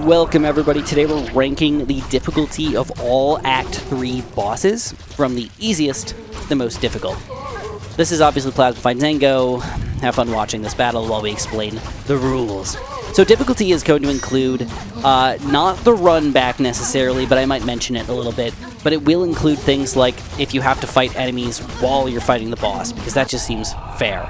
Welcome everybody. Today we're ranking the difficulty of all Act 3 bosses from the easiest to the most difficult. This is obviously Plasma Fight Zango. Have fun watching this battle while we explain the rules. So difficulty is going to include not the run back necessarily, but I might mention it a little bit. But it will include things like if you have to fight enemies while you're fighting the boss, because that just seems fair.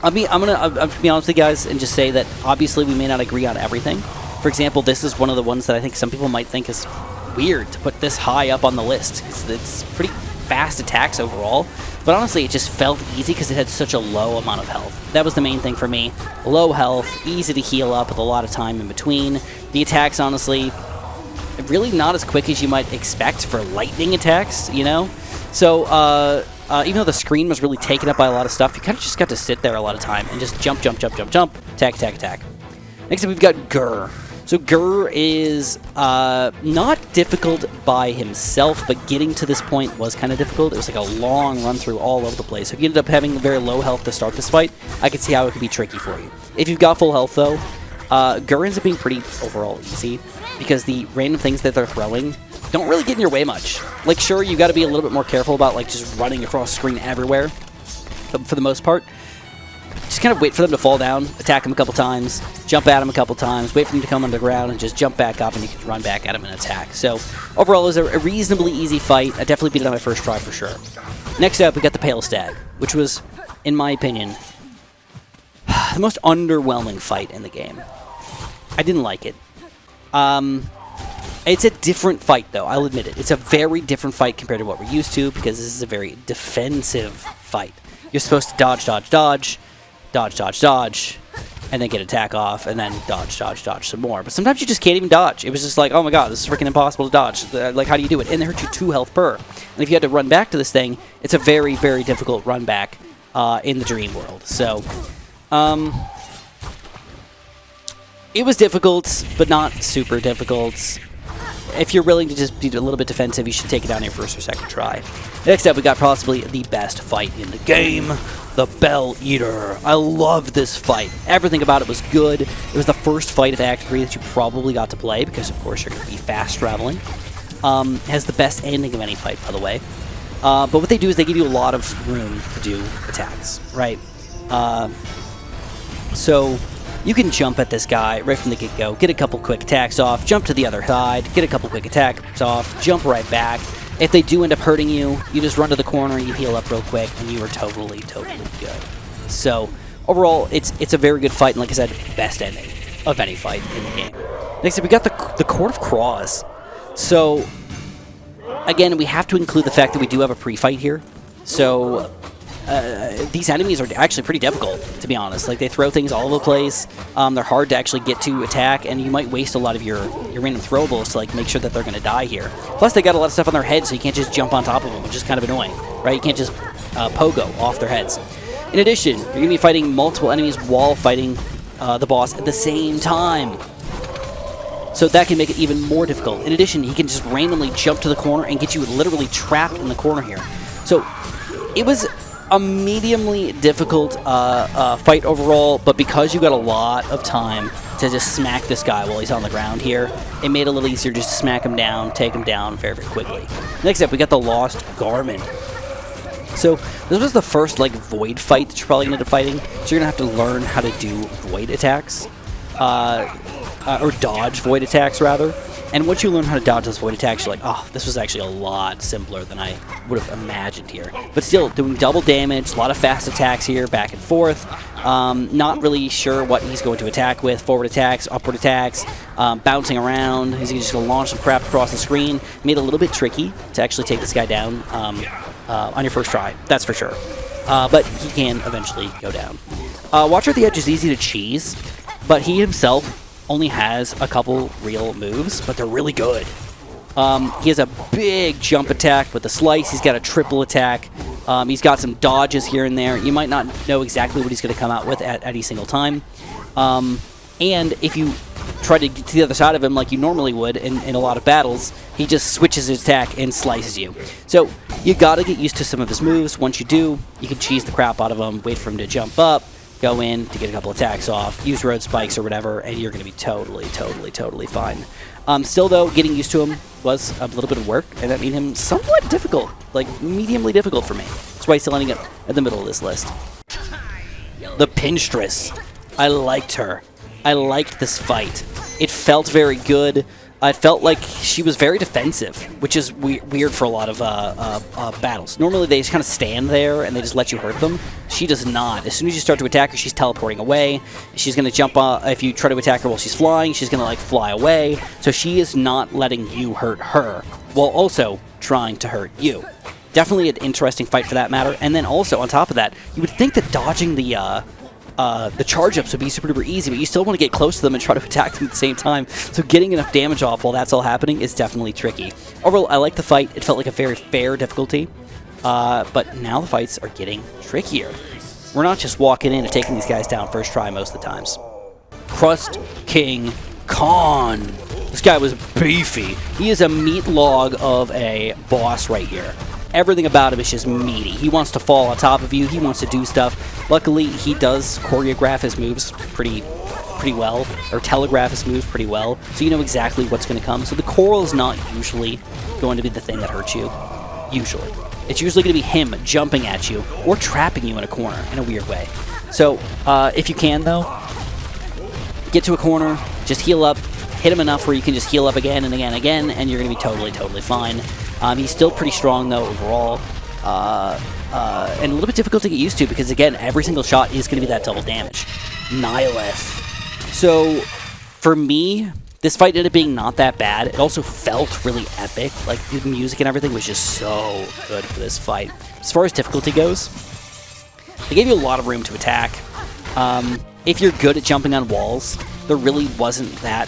I'm gonna be honest with you guys and just say that obviously we may not agree on everything. For example, this is one of the ones that I think some people might think is weird to put this high up on the list. It's pretty fast attacks overall, but honestly it just felt easy because it had such a low amount of health. That was the main thing for me. Low health, easy to heal up with a lot of time in between. The attacks, honestly, really not as quick as you might expect for lightning attacks, you know? So, even though the screen was really taken up by a lot of stuff, you kind of just got to sit there a lot of time and just jump, attack, attack, attack. Next up, we've got Gur. So Gur is not difficult by himself, but getting to this point was kind of difficult. It was like a long run through all over the place. So if you ended up having very low health to start this fight, I could see how it could be tricky for you. If you've got full health, though, Gur ends up being pretty overall easy because the random things that they're throwing don't really get in your way much. Like, sure, you got to be a little bit more careful about, like, just running across the screen everywhere, but for the most part, just kind of wait for them to fall down, attack them a couple times, jump at them a couple times, wait for them to come underground, and just jump back up, and you can run back at them and attack. So, overall, it was a reasonably easy fight. I definitely beat it on my first try for sure. Next up, we got the Pale Stag, which was, in my opinion, the most underwhelming fight in the game. I didn't like it. It's a different fight, though. I'll admit it. It's a very different fight compared to what we're used to, because this is a very defensive fight. You're supposed to dodge, dodge, dodge, dodge, dodge, dodge, and then get attack off, and then dodge, dodge, dodge some more. But sometimes you just can't even dodge. It was just like, oh my god, this is freaking impossible to dodge. Like, how do you do it? And they hurt you 2 health per. And if you had to run back to this thing, it's a very, very difficult run back in the dream world. So, it was difficult, but not super difficult. If you're willing to just be a little bit defensive, you should take it down your first or second try. Next up, we got possibly the best fight in the game, the Bell Eater. I love this fight. Everything about it was good. It was the first fight of Act 3 that you probably got to play, because of course you're going to be fast traveling. Has the best ending of any fight, by the way. But what they do is they give you a lot of room to do attacks, right? So you can jump at this guy right from the get-go, get a couple quick attacks off, jump to the other side, get a couple quick attacks off, jump right back. If they do end up hurting you, you just run to the corner and you heal up real quick, and you are totally good. So, overall, it's a very good fight, and like I said, best ending of any fight in the game. Next up, we got the Court of Crows. So, again, we have to include the fact that we do have a pre-fight here. So, these enemies are actually pretty difficult, to be honest. Like, they throw things all over the place. They're hard to actually get to attack, and you might waste a lot of your random throwables to, like, make sure that they're going to die here. Plus, they got a lot of stuff on their heads, so you can't just jump on top of them, which is kind of annoying, right? You can't just pogo off their heads. In addition, you're going to be fighting multiple enemies while fighting the boss at the same time. So that can make it even more difficult. In addition, he can just randomly jump to the corner and get you literally trapped in the corner here. So it was a mediumly difficult fight overall, but because you got a lot of time to just smack this guy while he's on the ground here, it made it a little easier just to smack him down, take him down very, very quickly. Next up, we got the Lost Garment. So this was the first, like, void fight that you're probably going to end up fighting, so you're going to have to learn how to do void attacks, or dodge void attacks, rather. And once you learn how to dodge those void attacks, you're like, oh, this was actually a lot simpler than I would have imagined here. But still, doing double damage, a lot of fast attacks here, back and forth. Not really sure what he's going to attack with. Forward attacks, upward attacks, bouncing around. He's just going to launch some crap across the screen. Made it a little bit tricky to actually take this guy down on your first try, that's for sure. But he can eventually go down. Watcher at the Edge is easy to cheese, but he himself only has a couple real moves, but they're really good. He has a big jump attack with a slice. He's got a triple attack. He's got some dodges here and there. You might not know exactly what he's going to come out with at any single time. And if you try to get to the other side of him like you normally would in a lot of battles, he just switches his attack and slices you. So you got to get used to some of his moves. Once you do, you can cheese the crap out of him, wait for him to jump up, go in to get a couple attacks off, use road spikes or whatever, and you're going to be totally fine. Still, though, getting used to him was a little bit of work, and that made him somewhat difficult, like mediumly difficult for me. That's why he's still ending up at the middle of this list. The Pinstress. I liked her. I liked this fight. It felt very good. I felt like she was very defensive, which is weird for a lot of battles. Normally, they just kind of stand there and they just let you hurt them. She does not. As soon as you start to attack her, she's teleporting away. She's going to jump if you try to attack her while she's flying, she's going to, like, fly away. So she is not letting you hurt her, while also trying to hurt you. Definitely an interesting fight for that matter. And then also, on top of that, you would think that dodging the charge-ups would be super easy, but you still want to get close to them and try to attack them at the same time. So getting enough damage off while that's all happening is definitely tricky. Overall, I like the fight. It felt like a very fair difficulty. But now the fights are getting trickier. We're not just walking in and taking these guys down first try most of the times. Crust King Khan. This guy was beefy. He is a meat log of a boss right here. Everything about him is just meaty. He wants to fall on top of you. He wants to do stuff. Luckily, he does choreograph his moves pretty well, or telegraph his moves pretty well, so you know exactly what's going to come. So the coral is not usually going to be the thing that hurts you. Usually. It's usually going to be him jumping at you or trapping you in a corner in a weird way. So if you can, though, get to a corner, just heal up, hit him enough where you can just heal up again and again and again, and you're going to be totally fine. He's still pretty strong, though, overall, and a little bit difficult to get used to because, again, every single shot is going to be that double damage. Nihilith. So, for me, this fight ended up being not that bad. It also felt really epic. Like, the music and everything was just so good for this fight. As far as difficulty goes, they gave you a lot of room to attack. If you're good at jumping on walls, there really wasn't that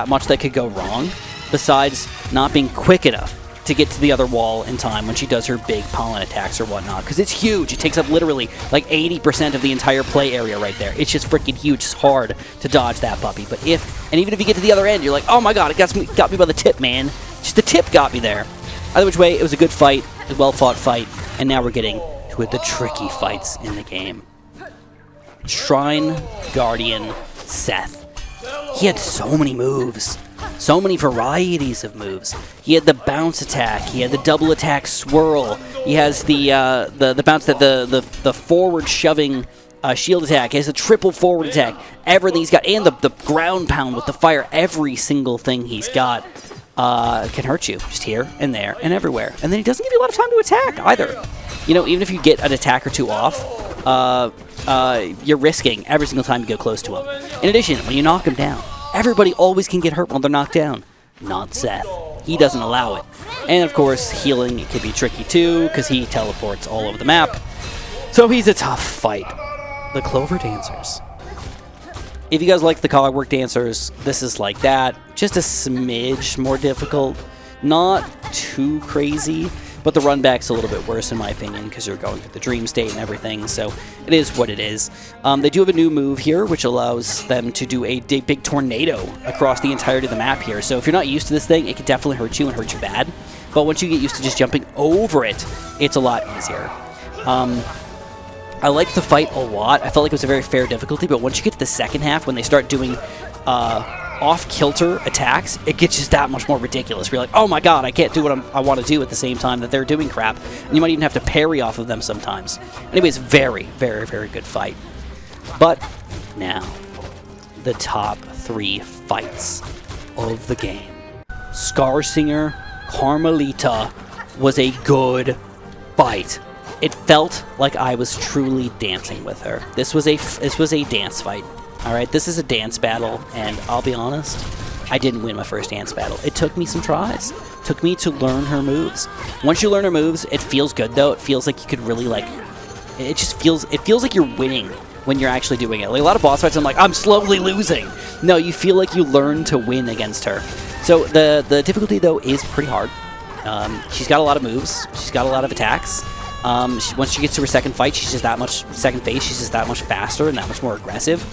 much that could go wrong, besides not being quick enough to get to the other wall in time when she does her big pollen attacks or whatnot, because it's huge. It takes up literally like 80% of the entire play area right there. It's just freaking huge. It's hard to dodge that puppy. But even if you get to the other end, you're like, oh my god, it got me by the tip, man. Just the tip got me there. Either which way, it was a good fight, a well-fought fight, and now we're getting to the tricky fights in the game. Shrine Guardian Seth. He had so many moves. So many varieties of moves. He had the bounce attack. He had the double attack swirl. He has the bounce that the forward shoving shield attack. He has the triple forward attack. Everything he's got, and the ground pound with the fire. Every single thing he's got can hurt you, just here and there and everywhere. And then he doesn't give you a lot of time to attack either. You know, even if you get an attack or two off, you're risking every single time you go close to him. In addition, when you knock him down, everybody always can get hurt while they're knocked down. Not Seth. He doesn't allow it. And of course, healing it can be tricky too, because he teleports all over the map. So he's a tough fight. The Clover Dancers. If you guys like the Cogwork Dancers, this is like that. Just a smidge more difficult. Not too crazy. But the run back's a little bit worse in my opinion because you're going through the dream state and everything, so it is what it is. They do have a new move here which allows them to do a big tornado across the entirety of the map here. So if you're not used to this thing, it can definitely hurt you and hurt you bad. But once you get used to just jumping over it, it's a lot easier. I liked the fight a lot. I felt like it was a very fair difficulty, but once you get to the second half, when they start doing off-kilter attacks, it gets just that much more ridiculous. You're like, oh my god, I can't do what I want to do at the same time that they're doing crap. And you might even have to parry off of them sometimes. Anyways, very good fight. But now, the top 3 fights of the game. Scarsinger Carmelita was a good fight. It felt like I was truly dancing with her. This was a dance fight. All right, this is a dance battle, and I'll be honest, I didn't win my first dance battle. It took me some tries. It took me to learn her moves. Once you learn her moves, it feels good though. It feels like you could really it feels like you're winning when you're actually doing it. Like a lot of boss fights, I'm like, I'm slowly losing. No, you feel like you learn to win against her. So the difficulty though is pretty hard. She's got a lot of moves. She's got a lot of attacks. Once she gets to her second fight, she's just that much second phase. She's just that much faster and that much more aggressive.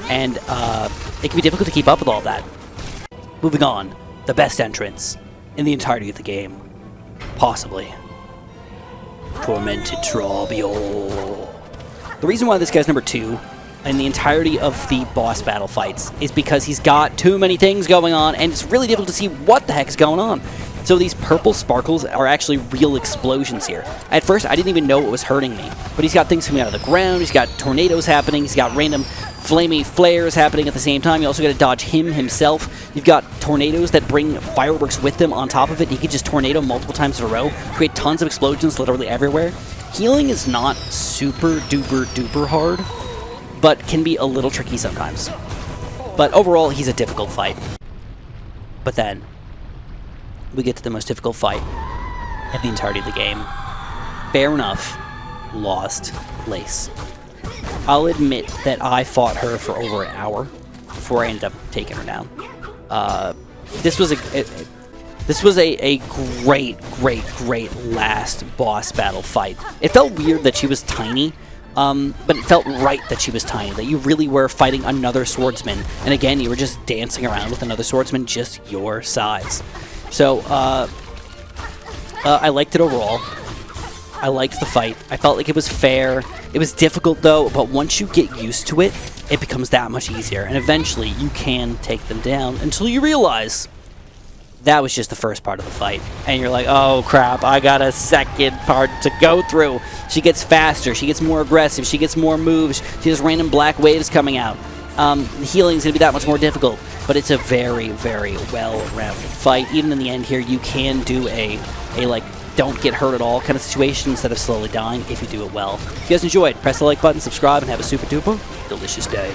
And it can be difficult to keep up with all that. Moving on, the best entrance in the entirety of the game. Possibly. Tormented Trobio. The reason why this guy's number 2 in the entirety of the boss battle fights is because he's got too many things going on, and it's really difficult to see what the heck is going on. So these purple sparkles are actually real explosions here. At first, I didn't even know it was hurting me, but he's got things coming out of the ground, he's got tornadoes happening, he's got random flamey flares happening at the same time. You also got to dodge him himself. You've got tornadoes that bring fireworks with them on top of it. He can just tornado multiple times in a row, create tons of explosions literally everywhere. Healing is not super duper duper hard, but can be a little tricky sometimes. But overall, he's a difficult fight. But then, we get to the most difficult fight in the entirety of the game. Fair enough, Lost Lace. I'll admit that I fought her for over an hour before I ended up taking her down. This was a great last boss battle fight. It felt weird that she was tiny, but it felt right that she was tiny, that you really were fighting another swordsman. And again, you were just dancing around with another swordsman just your size. So, I liked it overall. I liked the fight. I felt like it was fair. It was difficult, though, but once you get used to it, it becomes that much easier. And eventually, you can take them down until you realize that was just the first part of the fight. And you're like, oh, crap, I got a second part to go through. She gets faster. She gets more aggressive. She gets more moves. She has random black waves coming out. The healing is going to be that much more difficult. But it's a very, very well-rounded fight. Even in the end here, you can do a like, don't get hurt at all kind of situation instead of slowly dying if you do it well. If you guys enjoyed, press the like button, subscribe, and have a super duper delicious day.